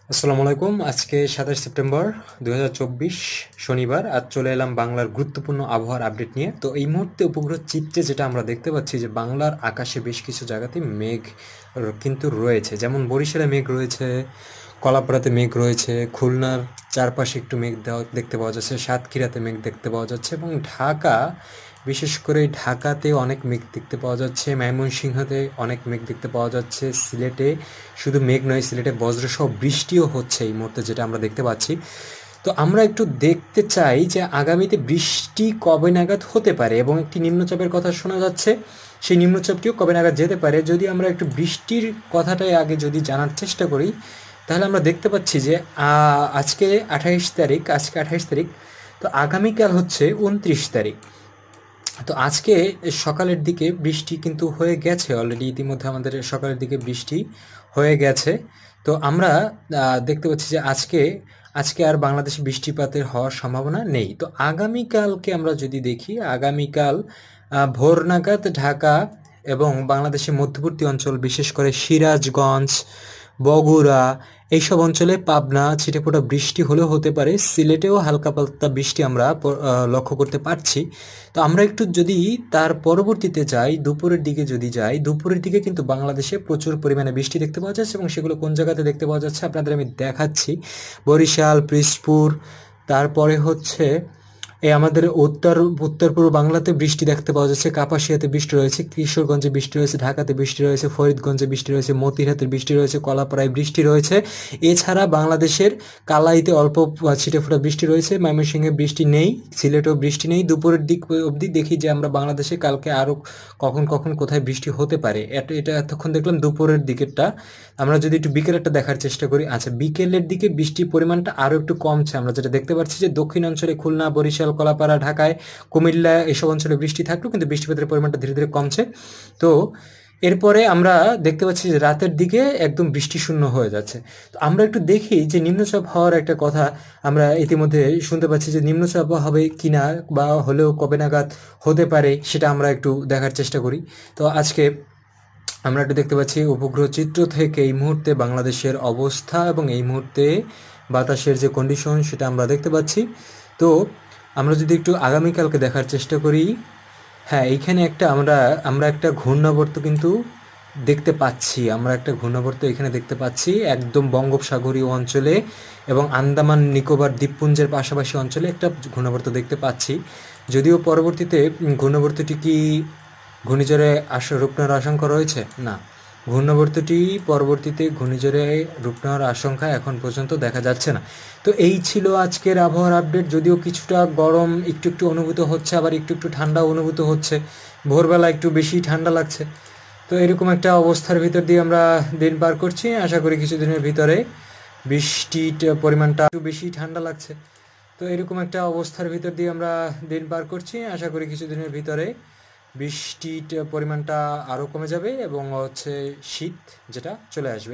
আসসালামু আলাইকুম। আজকে ২৭ সেপ্টেম্বর ২০২৪ শনিবার। আজ চলে এলাম বাংলার গুরুত্বপূর্ণ আবহাওয়ার আপডেট নিয়ে। তো এই মুহূর্তে উপগ্রহ চিত্রে যেটা আমরা দেখতে পাচ্ছি যে বাংলার আকাশে বেশ কিছু জায়গাতে মেঘ কিন্তু রয়েছে, যেমন বরিশালে মেঘ রয়েছে, কলাপাড়াতে মেঘ রয়েছে, খুলনার চারপাশে একটু মেঘ দেখতে পাওয়া যাচ্ছে, সাতক্ষীরাতে মেঘ দেখতে পাওয়া যাচ্ছে এবং ঢাকা, বিশেষ করে ঢাকাতে অনেক মেঘ দেখতে পাওয়া যাচ্ছে, ময়মনসিংহতে অনেক মেঘ দেখতে পাওয়া যাচ্ছে, সিলেটে শুধু মেঘ নয়, সিলেটে বজ্রসহ বৃষ্টিও হচ্ছে এই মুহূর্তে, যেটা আমরা দেখতে পাচ্ছি। তো আমরা একটু দেখতে চাই যে আগামীতে বৃষ্টি কবে নাগাদ হতে পারে এবং একটি নিম্নচাপের কথা শোনা যাচ্ছে, সেই নিম্নচাপটিও কবে নাগাদ যেতে পারে। যদি আমরা একটু বৃষ্টির কথাটাই আগে যদি জানার চেষ্টা করি, তাহলে আমরা দেখতে পাচ্ছি যে আজকে 28 তারিখ, আজকে 28 তারিখ, তো আগামীকাল হচ্ছে 29 তারিখ। তো আজকে সকালের দিকে বৃষ্টি কিন্তু হয়ে গেছে, অলরেডি ইতিমধ্যে আমাদের সকালের দিকে বৃষ্টি হয়ে গেছে। তো আমরা দেখতে পাচ্ছি যে আজকে আজকে আর বাংলাদেশে বৃষ্টিপাতের হওয়ার সম্ভাবনা নেই। তো আগামীকালকে আমরা যদি দেখি, আগামীকাল ভোর নাগাদ ঢাকা এবং বাংলাদেশের মধ্যবর্তী অঞ্চল, বিশেষ করে সিরাজগঞ্জ, বগুড়া, এইসব অঞ্চলে, পাবনা, ছিটেফোঁটা বৃষ্টি হলেও হতে পারে। সিলেটেও হালকা পাতলা বৃষ্টি আমরা লক্ষ্য করতে পারছি। তো আমরা একটু যদি তার পরবর্তীতে যাই, দুপুরের দিকে যদি যাই, দুপুরের দিকে কিন্তু বাংলাদেশে প্রচুর পরিমাণে বৃষ্টি দেখতে পাওয়া যাচ্ছে এবং সেগুলো কোন জায়গাতে দেখতে পাওয়া যাচ্ছে আপনাদের আমি দেখাচ্ছি। বরিশাল, পিরোজপুর, তারপরে হচ্ছে আমাদের উত্তর পূর্ব বাংলাতে বৃষ্টি দেখতে পাওয়া যাচ্ছে, কাপাসিয়াতে বৃষ্টি রয়েছে, কিশোরগঞ্জে বৃষ্টি রয়েছে, ঢাকাতে বৃষ্টি রয়েছে, ফরিদগঞ্জে বৃষ্টি রয়েছে, মতিরহাতে বৃষ্টি রয়েছে, কলাপাড়ায় বৃষ্টি রয়েছে। এছাড়া বাংলাদেশের কালাইতে অল্প ছিটেফোঁটা বৃষ্টি রয়েছে, ময়মনসিংহে বৃষ্টি নেই, সিলেটেও বৃষ্টি নেই। দুপুরের দিক অবধি দেখি যে আমরা বাংলাদেশে কালকে আরও কখন কখন কোথায় বৃষ্টি হতে পারে। এটা এতক্ষণ দেখলাম দুপুরের দিকেরটা। আমরা যদি একটু বিকেলেরটা দেখার চেষ্টা করি, আচ্ছা, বিকেলের দিকে বৃষ্টির পরিমাণটা আরও একটু কমছে। আমরা যেটা দেখতে পাচ্ছি যে দক্ষিণাঞ্চলে খুলনা, বরিশাল, কলাপাড়া, ঢাকায়, কুমিল্লা, এসব অঞ্চলে বৃষ্টি থাকলেও কিন্তু বৃষ্টিপাতের পরিমাণটা ধীরে ধীরে কমছে। তো এরপরে আমরা দেখতে পাচ্ছি যে রাতের দিকে একদম বৃষ্টি শূন্য হয়ে যাচ্ছে। তো আমরা একটু দেখি যে নিম্নচাপ হওয়ার একটা কথা আমরা ইতিমধ্যে শুনতে পাচ্ছি, যে নিম্নচাপ হবে কিনা বা হলেও কবে নাগাদ হতে পারে, সেটা আমরা একটু দেখার চেষ্টা করি। তো আজকে আমরা একটু দেখতে পাচ্ছি উপগ্রহ চিত্র থেকে এই মুহূর্তে বাংলাদেশের অবস্থা এবং এই মুহূর্তে বাতাসের যে কন্ডিশন, সেটা আমরা দেখতে পাচ্ছি। তো আমরা যদি একটু আগামীকালকে দেখার চেষ্টা করি, হ্যাঁ, এইখানে একটা আমরা আমরা একটা ঘূর্ণাবর্ত কিন্তু দেখতে পাচ্ছি। আমরা একটা ঘূর্ণাবর্ত এখানে দেখতে পাচ্ছি একদম বঙ্গোপসাগরীয় অঞ্চলে এবং আন্দামান নিকোবর দ্বীপপুঞ্জের পাশাপাশি অঞ্চলে একটা ঘূর্ণাবর্ত দেখতে পাচ্ছি। যদিও পরবর্তীতে ঘূর্ণাবর্তটি কি ঘূর্ণিঝড়ে রূপ নেওয়ার আশঙ্কা রয়েছে? না, ঘূর্ণাবর্তটি পরবর্তীতে ঘূর্ণিঝড়ে রূপ নেওয়ার আশঙ্কা এখন পর্যন্ত দেখা যাচ্ছে না। তো এই ছিল আজকের আবহাওয়ার আপডেট। যদিও কিছুটা গরম একটু একটু অনুভূত হচ্ছে, আবার একটু একটু ঠান্ডা অনুভূত হচ্ছে, ভোরবেলা একটু বেশি ঠান্ডা লাগছে। তো এরকম একটা অবস্থার ভিতর দিয়ে আমরা দিন পার করছি। আশা করি কিছুদিনের ভিতরে বৃষ্টির পরিমাণটা একটু বেশি ঠান্ডা লাগছে। তো এরকম একটা অবস্থার ভিতর দিয়ে আমরা দিন পার করছি। আশা করি কিছুদিনের ভিতরে বৃষ্টির পরিমাণটা আরও কমে যাবে এবং হচ্ছে শীত যেটা চলে আসবে।